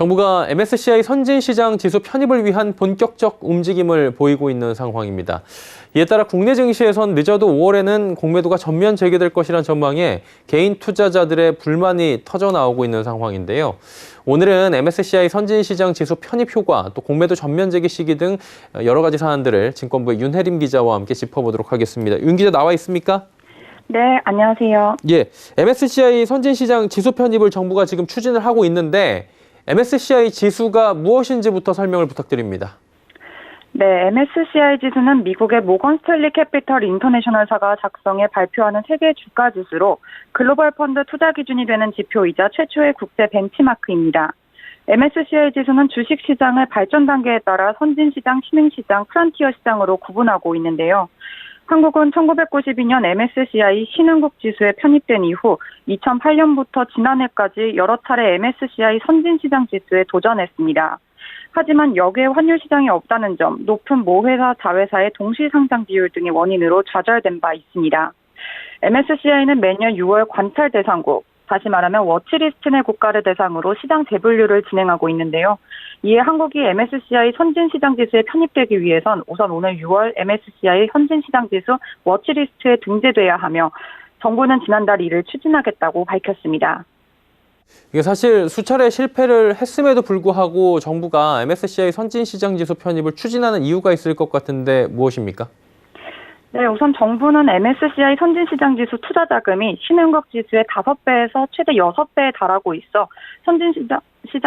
정부가 MSCI 선진시장 지수 편입을 위한 본격적 움직임을 보이고 있는 상황입니다. 이에 따라 국내 증시에선 늦어도 5월에는 공매도가 전면 재개될 것이란 전망에 개인 투자자들의 불만이 터져나오고 있는 상황인데요. 오늘은 MSCI 선진시장 지수 편입 효과, 또 공매도 전면 재개 시기 등 여러 가지 사안들을 증권부의 윤혜림 기자와 함께 짚어보도록 하겠습니다. 윤 기자 나와 있습니까? 네, 안녕하세요. 예, MSCI 선진시장 지수 편입을 정부가 지금 추진을 하고 있는데 MSCI 지수가 무엇인지부터 설명을 부탁드립니다. 네, MSCI 지수는 미국의 모건 스탠리 캐피털 인터내셔널사가 작성해 발표하는 세계 주가 지수로 글로벌 펀드 투자 기준이 되는 지표이자 최초의 국제 벤치마크입니다. MSCI 지수는 주식시장을 발전 단계에 따라 선진시장, 신흥시장, 프론티어 시장으로 구분하고 있는데요. 한국은 1992년 MSCI 신흥국 지수에 편입된 이후 2008년부터 지난해까지 여러 차례 MSCI 선진시장 지수에 도전했습니다. 하지만 역외 환율 시장이 없다는 점, 높은 모회사, 자회사의 동시 상장 비율 등의 원인으로 좌절된 바 있습니다. MSCI는 매년 6월 관찰 대상국, 다시 말하면 워치리스트 내 국가를 대상으로 시장 재분류를 진행하고 있는데요. 이에 한국이 MSCI 선진시장 지수에 편입되기 위해선 우선 오늘 6월 MSCI 선진시장 지수 워치리스트에 등재돼야 하며 정부는 지난달 이를 추진하겠다고 밝혔습니다. 이게 사실 수차례 실패를 했음에도 불구하고 정부가 MSCI 선진시장 지수 편입을 추진하는 이유가 있을 것 같은데 무엇입니까? 네, 우선 정부는 MSCI 선진시장 지수 투자 자금이 신흥국 지수의 5배에서 최대 6배에 달하고 있어 선진시장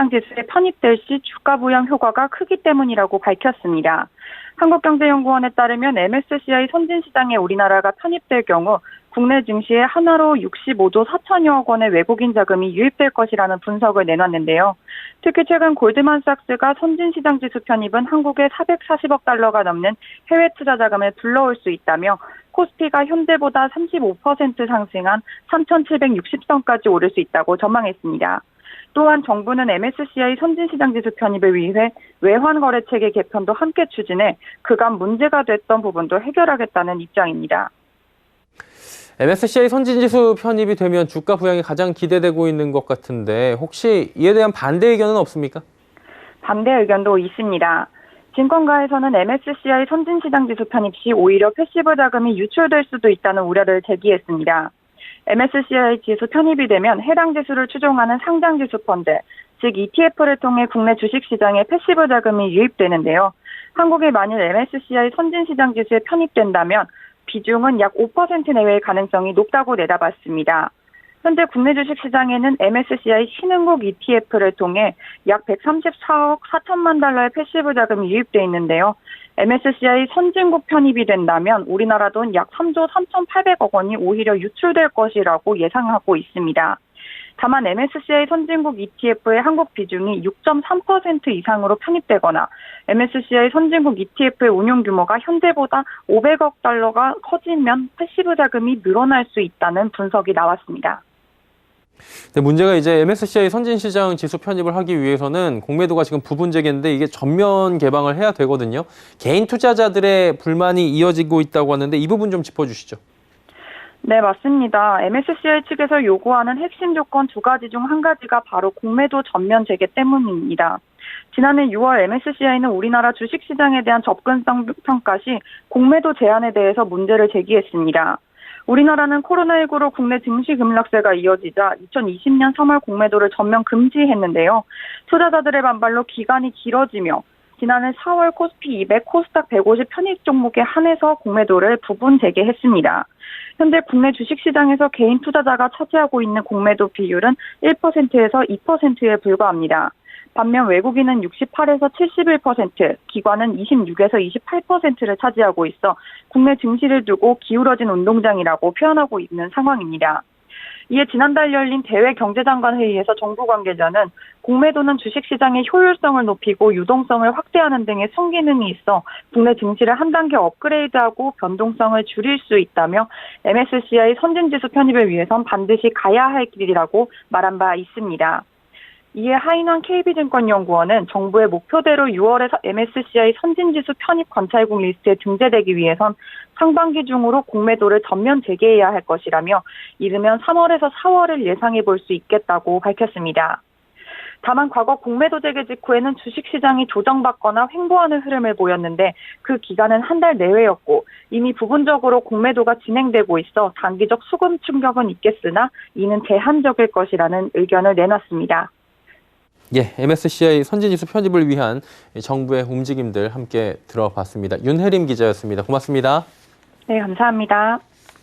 지수에 편입될 시 주가 부양 효과가 크기 때문이라고 밝혔습니다. 한국경제연구원에 따르면 MSCI 선진시장에 우리나라가 편입될 경우 국내 증시에 하나로 65조 4천여억 원의 외국인 자금이 유입될 것이라는 분석을 내놨는데요. 특히 최근 골드만삭스가 선진시장 지수 편입은 한국에 440억 달러가 넘는 해외 투자 자금을 불러올 수 있다며 코스피가 현재보다 35% 상승한 3,760선까지 오를 수 있다고 전망했습니다. 또한 정부는 MSCI 선진시장 지수 편입을 위해 외환거래체계 개편도 함께 추진해 그간 문제가 됐던 부분도 해결하겠다는 입장입니다. MSCI 선진지수 편입이 되면 주가 부양이 가장 기대되고 있는 것 같은데 혹시 이에 대한 반대 의견은 없습니까? 반대 의견도 있습니다. 증권가에서는 MSCI 선진시장 지수 편입 시 오히려 패시브 자금이 유출될 수도 있다는 우려를 제기했습니다. MSCI 지수 편입이 되면 해당 지수를 추종하는 상장지수 펀드, 즉 ETF를 통해 국내 주식시장에 패시브 자금이 유입되는데요. 한국이 만일 MSCI 선진시장 지수에 편입된다면 비중은 약 5% 내외의 가능성이 높다고 내다봤습니다. 현재 국내 주식시장에는 MSCI 신흥국 ETF를 통해 약 134억 4천만 달러의 패시브 자금이 유입돼 있는데요. MSCI 선진국 편입이 된다면 우리나라 돈 약 3조 3,800억 원이 오히려 유출될 것이라고 예상하고 있습니다. 다만 MSCI 선진국 ETF의 한국 비중이 6.3% 이상으로 편입되거나 MSCI 선진국 ETF의 운용 규모가 현재보다 500억 달러가 커지면 패시브 자금이 늘어날 수 있다는 분석이 나왔습니다. 근데 문제가 이제 MSCI 선진시장 지수 편입을 하기 위해서는 공매도가 지금 부분 재개인데 이게 전면 개방을 해야 되거든요. 개인 투자자들의 불만이 이어지고 있다고 하는데 이 부분 좀 짚어주시죠. 네, 맞습니다. MSCI 측에서 요구하는 핵심 조건 2가지 중 1가지가 바로 공매도 전면 재개 때문입니다. 지난해 6월 MSCI는 우리나라 주식시장에 대한 접근성 평가 시 공매도 제한에 대해서 문제를 제기했습니다. 우리나라는 코로나19로 국내 증시 급락세가 이어지자 2020년 3월 공매도를 전면 금지했는데요. 투자자들의 반발로 기간이 길어지며 지난해 4월 코스피 200, 코스닥 150 편입 종목에 한해서 공매도를 부분 재개했습니다. 현재 국내 주식시장에서 개인 투자자가 차지하고 있는 공매도 비율은 1%에서 2%에 불과합니다. 반면 외국인은 68에서 71%, 기관은 26에서 28%를 차지하고 있어 국내 증시를 두고 기울어진 운동장이라고 표현하고 있는 상황입니다. 이에 지난달 열린 대외 경제장관 회의에서 정부 관계자는 공매도는 주식시장의 효율성을 높이고 유동성을 확대하는 등의 순기능이 있어 국내 증시를 한 단계 업그레이드하고 변동성을 줄일 수 있다며 MSCI 선진지수 편입을 위해선 반드시 가야 할 길이라고 말한 바 있습니다. 이에 하인원 KB증권연구원은 정부의 목표대로 6월에 MSCI 선진지수 편입 관찰국 리스트에 등재되기 위해선 상반기 중으로 공매도를 전면 재개해야 할 것이라며 이르면 3월에서 4월을 예상해 볼 수 있겠다고 밝혔습니다. 다만 과거 공매도 재개 직후에는 주식시장이 조정받거나 횡보하는 흐름을 보였는데 그 기간은 한 달 내외였고 이미 부분적으로 공매도가 진행되고 있어 단기적 수급 충격은 있겠으나 이는 제한적일 것이라는 의견을 내놨습니다. 예, MSCI 선진지수 편입을 위한 정부의 움직임들 함께 들어봤습니다. 윤혜림 기자였습니다. 고맙습니다. 네, 감사합니다.